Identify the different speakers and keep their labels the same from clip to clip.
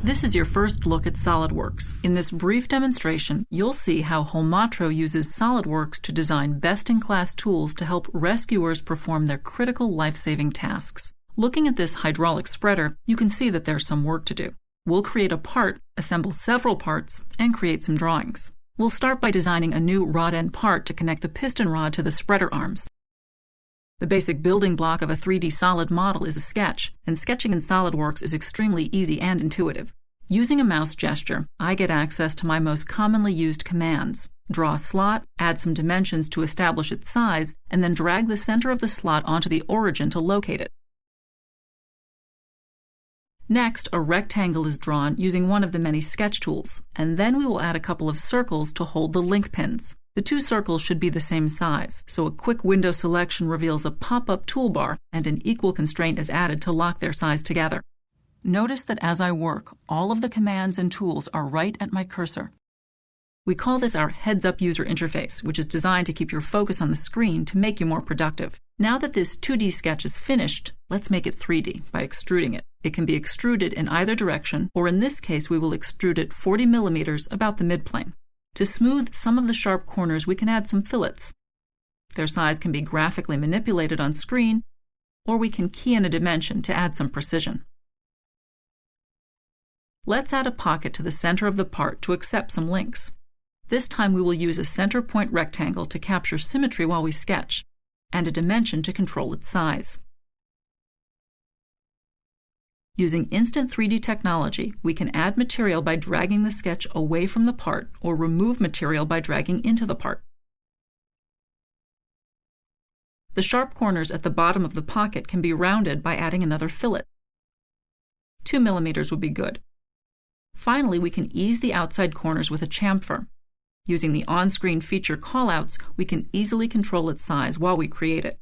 Speaker 1: This is your first look at SOLIDWORKS. In this brief demonstration, you'll see how Holmatro uses SOLIDWORKS to design best-in-class tools to help rescuers perform their critical life-saving tasks. Looking at this hydraulic spreader, you can see that there's some work to do. We'll create a part, assemble several parts, and create some drawings. We'll start by designing a new rod-end part to connect the piston rod to the spreader arms. The basic building block of a 3D solid model is a sketch, and sketching in SOLIDWORKS is extremely easy and intuitive. Using a mouse gesture, I get access to my most commonly used commands. Draw a slot, add some dimensions to establish its size, and then drag the center of the slot onto the origin to locate it. Next, a rectangle is drawn using one of the many sketch tools, and then we will add a couple of circles to hold the link pins. The two circles should be the same size, so a quick window selection reveals a pop-up toolbar, and an equal constraint is added to lock their size together. Notice that as I work, all of the commands and tools are right at my cursor. We call this our heads-up user interface, which is designed to keep your focus on the screen to make you more productive. Now that this 2D sketch is finished, let's make it 3D by extruding it. It can be extruded in either direction, or in this case we will extrude it 40 millimeters, about the midplane. To smooth some of the sharp corners, we can add some fillets. Their size can be graphically manipulated on screen, or we can key in a dimension to add some precision. Let's add a pocket to the center of the part to accept some links. This time we will use a center point rectangle to capture symmetry while we sketch, and a dimension to control its size. Using instant 3D technology, we can add material by dragging the sketch away from the part, or remove material by dragging into the part. The sharp corners at the bottom of the pocket can be rounded by adding another fillet. 2 millimeters would be good. Finally, we can ease the outside corners with a chamfer. Using the on-screen feature callouts, we can easily control its size while we create it.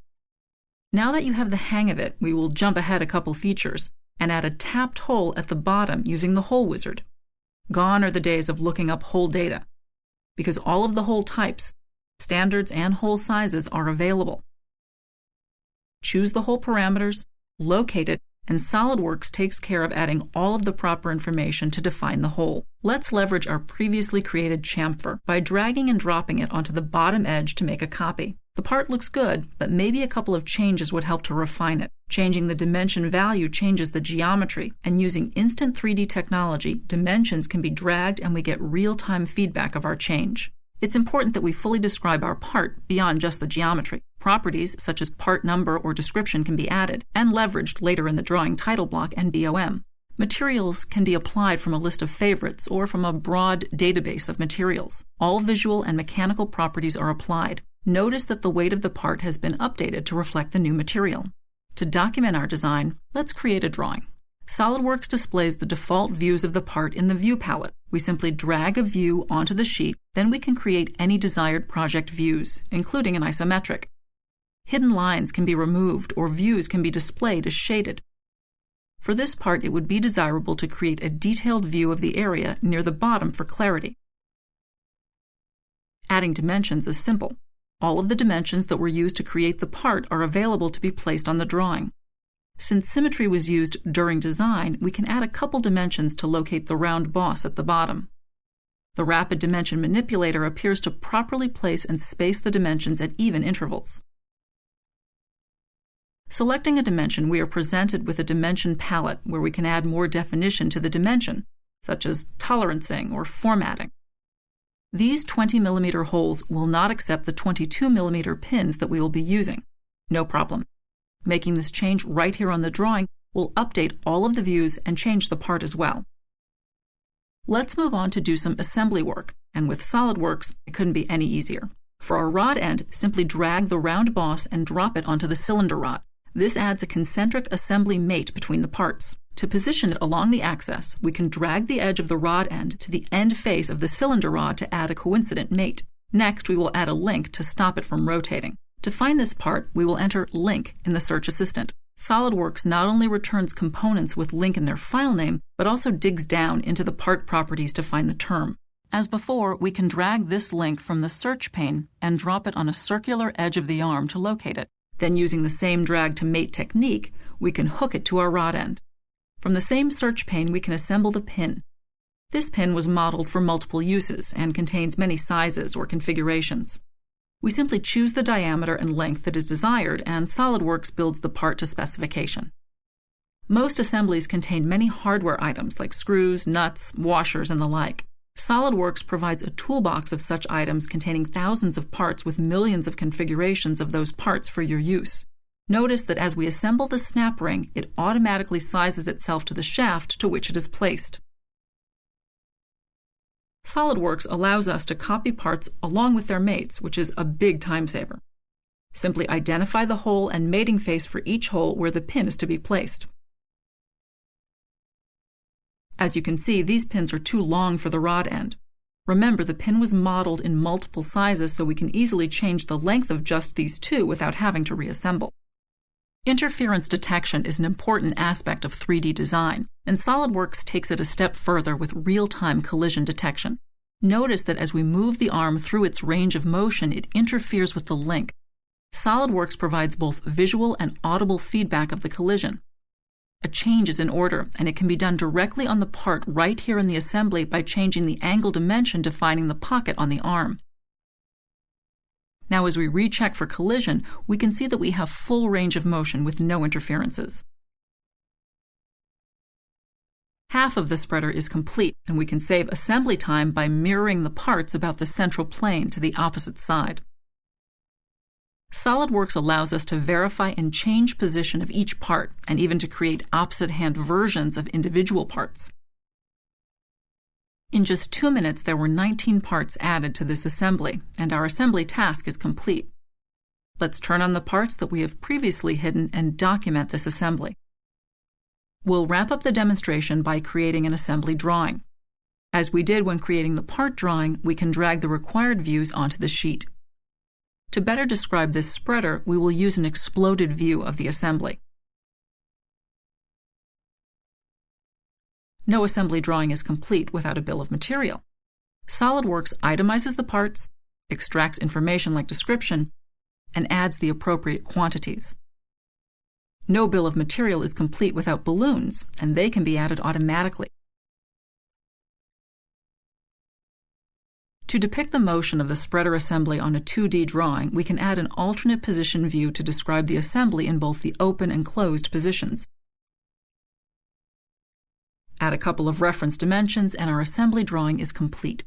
Speaker 1: Now that you have the hang of it, we will jump ahead a couple features and add a tapped hole at the bottom using the hole wizard. Gone are the days of looking up hole data, because all of the hole types, standards, and hole sizes are available. Choose the hole parameters, locate it, and SOLIDWORKS takes care of adding all of the proper information to define the hole. Let's leverage our previously created chamfer by dragging and dropping it onto the bottom edge to make a copy. The part looks good, but maybe a couple of changes would help to refine it. Changing the dimension value changes the geometry, and using instant 3D technology, dimensions can be dragged and we get real-time feedback of our change. It's important that we fully describe our part beyond just the geometry. Properties such as part number or description can be added and leveraged later in the drawing title block and BOM. Materials can be applied from a list of favorites or from a broad database of materials. All visual and mechanical properties are applied. Notice that the weight of the part has been updated to reflect the new material. To document our design, let's create a drawing. SOLIDWORKS displays the default views of the part in the View palette. We simply drag a view onto the sheet, then we can create any desired project views, including an isometric. Hidden lines can be removed or views can be displayed as shaded. For this part, it would be desirable to create a detailed view of the area near the bottom for clarity. Adding dimensions is simple. All of the dimensions that were used to create the part are available to be placed on the drawing. Since symmetry was used during design, we can add a couple dimensions to locate the round boss at the bottom. The Rapid Dimension Manipulator appears to properly place and space the dimensions at even intervals. Selecting a dimension, we are presented with a dimension palette where we can add more definition to the dimension, such as tolerancing or formatting. These 20 millimeter holes will not accept the 22 millimeter pins that we will be using. No problem. Making this change right here on the drawing will update all of the views and change the part as well. Let's move on to do some assembly work, and with SOLIDWORKS, it couldn't be any easier. For our rod end, simply drag the round boss and drop it onto the cylinder rod. This adds a concentric assembly mate between the parts. To position it along the axis, we can drag the edge of the rod end to the end face of the cylinder rod to add a coincident mate. Next, we will add a link to stop it from rotating. To find this part, we will enter link in the search assistant. SOLIDWORKS not only returns components with link in their file name, but also digs down into the part properties to find the term. As before, we can drag this link from the search pane and drop it on a circular edge of the arm to locate it. Then using the same drag to mate technique, we can hook it to our rod end. From the same search pane, we can assemble the pin. This pin was modeled for multiple uses and contains many sizes or configurations. We simply choose the diameter and length that is desired, and SOLIDWORKS builds the part to specification. Most assemblies contain many hardware items like screws, nuts, washers, and the like. SOLIDWORKS provides a toolbox of such items containing thousands of parts with millions of configurations of those parts for your use. Notice that as we assemble the snap ring, it automatically sizes itself to the shaft to which it is placed. SOLIDWORKS allows us to copy parts along with their mates, which is a big time saver. Simply identify the hole and mating face for each hole where the pin is to be placed. As you can see, these pins are too long for the rod end. Remember, the pin was modeled in multiple sizes, so we can easily change the length of just these two without having to reassemble. Interference detection is an important aspect of 3D design, and SOLIDWORKS takes it a step further with real-time collision detection. Notice that as we move the arm through its range of motion, it interferes with the link. SOLIDWORKS provides both visual and audible feedback of the collision. A change is in order, and it can be done directly on the part right here in the assembly by changing the angle dimension defining the pocket on the arm. Now, as we recheck for collision, we can see that we have full range of motion with no interferences. Half of the spreader is complete, and we can save assembly time by mirroring the parts about the central plane to the opposite side. SOLIDWORKS allows us to verify and change position of each part, and even to create opposite-hand versions of individual parts. In just 2 minutes, there were 19 parts added to this assembly, and our assembly task is complete. Let's turn on the parts that we have previously hidden and document this assembly. We'll wrap up the demonstration by creating an assembly drawing. As we did when creating the part drawing, we can drag the required views onto the sheet. To better describe this spreader, we will use an exploded view of the assembly. No assembly drawing is complete without a bill of material. SOLIDWORKS itemizes the parts, extracts information like description, and adds the appropriate quantities. No bill of material is complete without balloons, and they can be added automatically. To depict the motion of the spreader assembly on a 2D drawing, we can add an alternate position view to describe the assembly in both the open and closed positions. Add a couple of reference dimensions, and our assembly drawing is complete.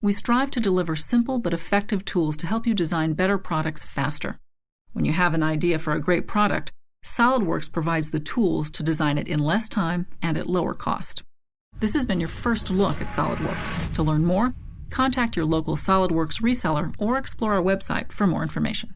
Speaker 1: We strive to deliver simple but effective tools to help you design better products faster. When you have an idea for a great product, SOLIDWORKS provides the tools to design it in less time and at lower cost. This has been your first look at SOLIDWORKS. To learn more, contact your local SOLIDWORKS reseller or explore our website for more information.